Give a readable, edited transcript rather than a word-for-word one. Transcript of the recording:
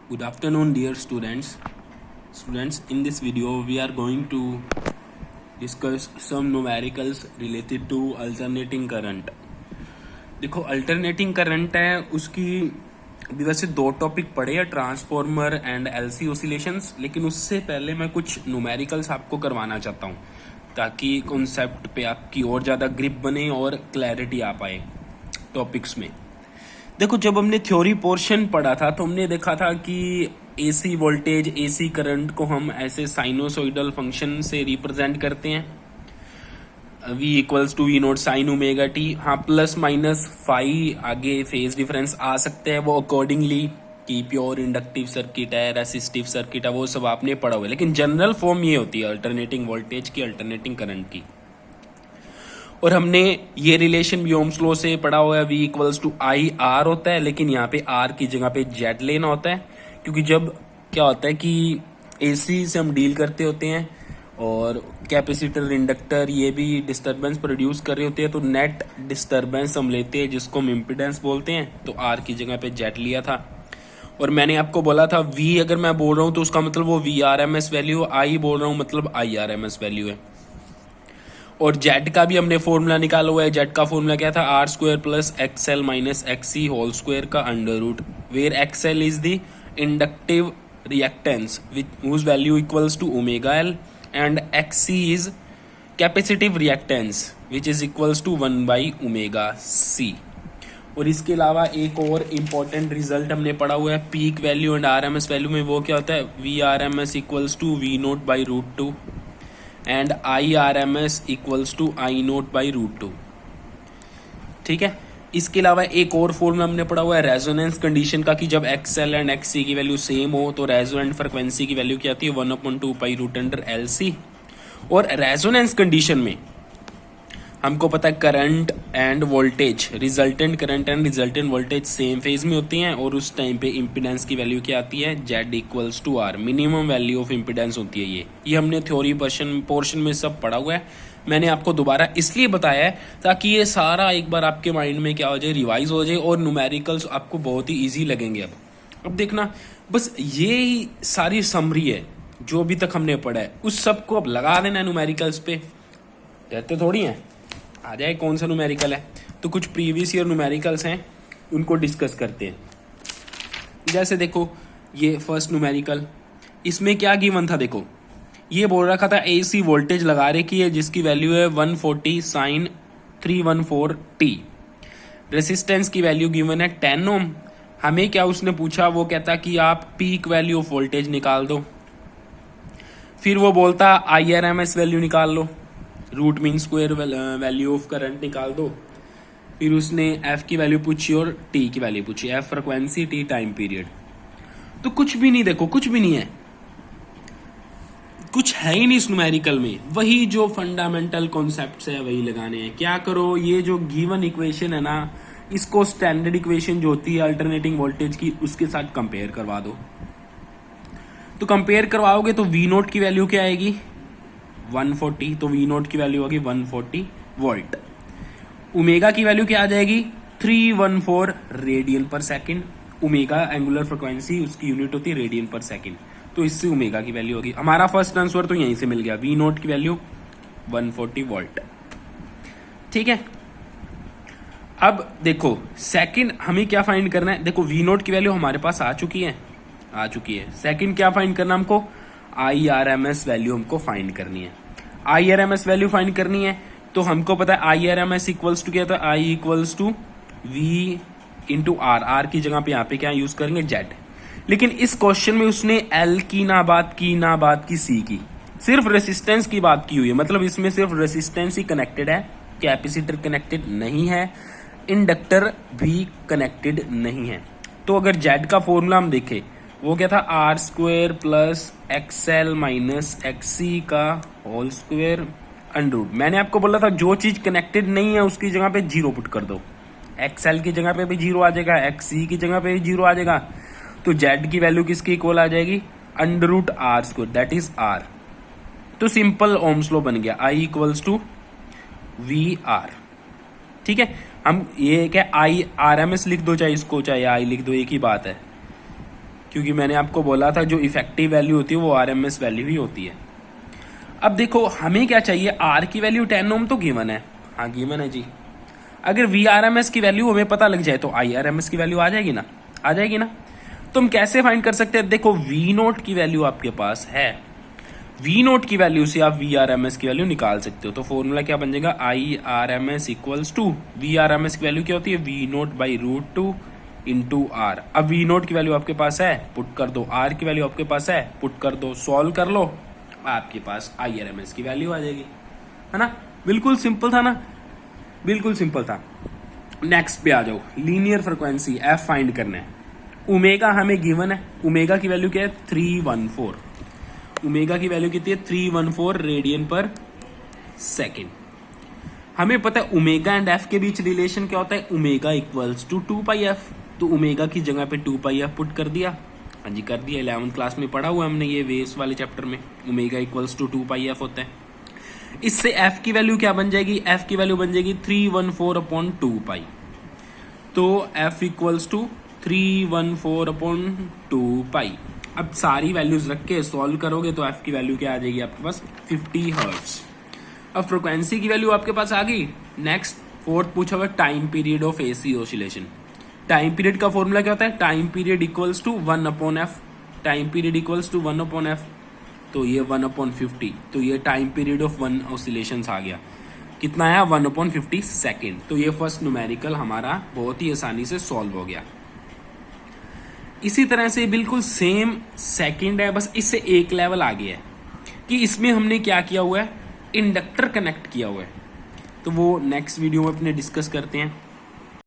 Good afternoon, dear students. Students, in this video, we are going to discuss some numericals related to alternating current. देखो alternating current है उसकी अभी वैसे दो topic पढ़े हैं, ट्रांसफॉर्मर एंड एलसी ओसिलेशंस, लेकिन उससे पहले मैं कुछ न्यूमेरिकल्स आपको करवाना चाहता हूँ ताकि कॉन्सेप्ट पे आपकी और ज़्यादा ग्रिप बने और क्लैरिटी आ पाए टॉपिक्स में। देखो जब हमने थ्योरी पोर्शन पढ़ा था तो हमने देखा था कि एसी वोल्टेज एसी करंट को हम ऐसे साइनोसॉइडल फंक्शन से रिप्रेजेंट करते हैं, V equals to V naught sine omega T. हाँ, प्लस माइनस फाई आगे फेज डिफरेंस आ सकते हैं, वो अकॉर्डिंगली कि प्योर इंडक्टिव सर्किट है, रेसिस्टिव सर्किट है, वो सब आपने पढ़ा हुआ है, लेकिन जनरल फॉर्म ये होती है अल्टरनेटिंग वोल्टेज की, अल्टरनेटिंग करंट की। और हमने ये रिलेशन भी ओम्स लॉ से पढ़ा हुआ है, V equals to I R होता है, लेकिन यहाँ पे आर की जगह पे जेड लेना होता है, क्योंकि जब क्या होता है कि एसी से हम डील करते होते हैं और कैपेसिटर इंडक्टर ये भी डिस्टरबेंस प्रोड्यूस कर रहे होते हैं, तो नेट डिस्टरबेंस हम लेते हैं जिसको हम इम्पिडेंस बोलते हैं, तो आर की जगह पे जेड लिया था। और मैंने आपको बोला था V अगर मैं बोल रहा हूँ तो उसका मतलब वो VRMS वैल्यू, आई बोल रहा हूँ मतलब IRMS वैल्यू है। और जेड का भी हमने फॉर्मूला निकाला हुआ है। जेड का फॉर्मूला क्या था, R square plus XL minus XC whole square का under root, where XL is the inductive reactance whose value equals to omega L and XC is capacitive reactance which is equals to 1 by omega C। और इसके अलावा एक और important result हमने पढ़ा हुआ है peak value and RMS value में, वो क्या होता है, V R M S equals to V naught by root two and I R M S equals to I naught by root two. ठीक है, इसके अलावा एक और फॉर्मूला हमने पढ़ा हुआ है रेजोनेंस कंडीशन का, कि जब एक्सएल एंड एक्ससी की वैल्यू सेम हो तो रेजोनेंट फ्रिक्वेंसी की वैल्यू क्या आती है, 1/2 pi root under L C. और रेजोनेंस कंडीशन में हमको पता है current and voltage, resultant current and resultant voltage same phase में होती हैं, और उस टाइम पे इम्पिडेंस की वैल्यू क्या आती है, Z equals to R, minimum value of impedance होती है। ये हमने थ्योरी पोर्शन में सब पढ़ा हुआ है। मैंने आपको दोबारा इसलिए बताया है ताकि ये सारा एक बार आपके माइंड में क्या हो जाए, रिवाइज हो जाए, और न्यूमेरिकल्स आपको बहुत ही ईजी लगेंगे। अब देखना, बस ये ही सारी समरी है जो अभी तक हमने पढ़ा है, उस सबको अब लगा देना न्यूमेरिकल्स पे, कहते थोड़ी हैं आ जाए कौन सा न्यूमेरिकल है। तो कुछ प्रीवियस ईयर न्यूमेरिकल्स हैं, उनको डिस्कस करते हैं। जैसे देखो ये फर्स्ट न्यूमेरिकल, इसमें क्या गिवन था, देखो ये बोल रखा था एसी वोल्टेज लगा रखी है जिसकी वैल्यू है 140 साइन 314 टी, रेसिस्टेंस की वैल्यू गिवन है 10 ओम। हमें क्या उसने पूछा, वो कहता कि आप पीक वैल्यू ऑफ वोल्टेज निकाल दो, फिर वो बोलता IRMS वैल्यू निकाल लो, root mean square value of current निकाल दो। फिर उसने एफ की वैल्यू पूछी और टी की वैल्यू पूछी, F frequency, T time period. तो कुछ भी नहीं, देखो कुछ भी नहीं है, कुछ है ही नहीं इस न्यूमेरिकल में, वही जो फंडामेंटल कॉन्सेप्ट्स है वही लगाने हैं। क्या करो, ये जो गिवन इक्वेशन है ना, इसको स्टैंडर्ड इक्वेशन जो होती है अल्टरनेटिंग वोल्टेज की, उसके साथ कंपेयर करवा दो। तो कंपेयर करवाओगे तो वी नोट की वैल्यू क्या आएगी, 140, तो वी नोट की वैल्यू होगी 140 वोल्ट। ओमेगा की वैल्यू क्या आ जाएगी, 314 रेडियन पर सेकंड। ओमेगा एंगुलर फ्रिक्वेंसी, उसकी यूनिट होती है रेडियन पर सेकंड, तो इससे ओमेगा की वैल्यू होगी। हमारा फर्स्ट आंसर तो यहीं से मिल गया, वी नोट की वैल्यू 140 वोल्ट। ठीक है, अब देखो सेकंड हमें क्या फाइंड करना है, देखो वी नोट की वैल्यू हमारे पास आ चुकी है। सेकंड क्या फाइंड करना हमको, IRMS वैल्यू हमको फाइंड करनी है। IRMS वैल्यू फाइंड करनी है तो हमको पता है IRMS इक्वल्स टू क्या था, I equals to V into R, R की जगह पे यहाँ पे क्या यूज करेंगे, जेड। लेकिन इस क्वेश्चन में उसने L की ना बात की C की, सिर्फ रेसिस्टेंस की बात की हुई है, मतलब इसमें सिर्फ रेसिस्टेंस ही कनेक्टेड है, कैपेसिटर कनेक्टेड नहीं है, इंडक्टर भी कनेक्टेड नहीं है। तो अगर जेड का फॉर्मूला हम देखें, वो क्या था, R square plus XL minus XC का होल स्क्वेयर अंडर रूट। मैंने आपको बोला था जो चीज कनेक्टेड नहीं है उसकी जगह पे जीरो पुट कर दो, एक्सएल की जगह पे भी जीरो आ जाएगा, एक्सी की जगह पे भी जीरो आ जाएगा, तो जेड की वैल्यू किसकी इक्वल आ जाएगी, under root R square, that is R. तो सिंपल ओम्स लॉ बन गया, I equals to V R. ठीक है, हम ये क्या IRMS लिख दो, चाहे इसको चाहे आई लिख दो, एक ही बात है। क्योंकि मैंने आपको बोला था जो इफेक्टिव वैल्यू होती है वो RMS वैल्यू ही होती है। अब देखो हमें क्या चाहिए, R की वैल्यू 10 ओम तो गिवन है, हाँ गिवन है जी। अगर VRMS की वैल्यू हमें पता लग जाए तो IRMS की वैल्यू आ जाएगी ना, आ जाएगी ना। तो हम कैसे फाइंड कर सकते हैं, देखो V0 की वैल्यू आपके पास है, V0 की वैल्यू से आप VRMS की वैल्यू निकाल सकते हो। तो फॉर्मूला क्या बन जाएगा, IRMS इक्वल्स टू VRMS की वैल्यू क्या होती है, V0/√2 इंटू R। अब V0 की वैल्यू आपके पास है, पुट कर दो, R की वैल्यू आपके पास है, पुट कर दो, सॉल्व कर लो, आपके पास IRMS की वैल्यू आ जाएगी, है ना। बिल्कुल सिंपल था ना, बिल्कुल सिंपल था। नेक्स्ट पे आ जाओ, लीनियर फ्रिक्वेंसी F फाइंड करना है। ओमेगा हमें गिवन है, ओमेगा की वैल्यू क्या है 314, ओमेगा की वैल्यू कितनी है 314 रेडियन पर सेकेंड। हमें पता है ओमेगा एंड एफ के बीच रिलेशन क्या होता है, ओमेगा इक्वल्स टू 2πf। तो ओमेगा की जगह पे 2πf पुट कर दिया, हाँ जी कर दिया। 11th क्लास में पढ़ा हुआ हमने ये वेव्स वाले चैप्टर में, ओमेगा इक्वल्स टू 2πf होता है। इससे f की वैल्यू क्या बन जाएगी, f की वैल्यू बन जाएगी 314/2π। तो f इक्वल्स टू 314/2π। अब सारी वैल्यूज रख के सॉल्व करोगे तो f की वैल्यू क्या आ जाएगी आपके पास 50 हर्ट्ज। अब फ्रिक्वेंसी की वैल्यू आपके पास आ गई। नेक्स्ट फोर्थ पूछा हुआ time period of AC oscillation. Time period का फॉर्मूला क्या होता है, time period equals to 1/f, time period equals to 1/f। तो ये 1/50, तो ये टाइम पीरियड ऑफ 1 ऑसिलेशंस आ गया। कितना आया 1/50 सेकेंड। तो ये फर्स्ट न्यूमेरिकल हमारा बहुत ही आसानी से सॉल्व हो गया। इसी तरह से बिल्कुल सेम सेकेंड है, बस इससे एक लेवल आगे है कि इसमें हमने क्या किया हुआ है, इंडक्टर कनेक्ट किया हुआ है। तो वो नेक्स्ट वीडियो में अपने डिस्कस करते हैं।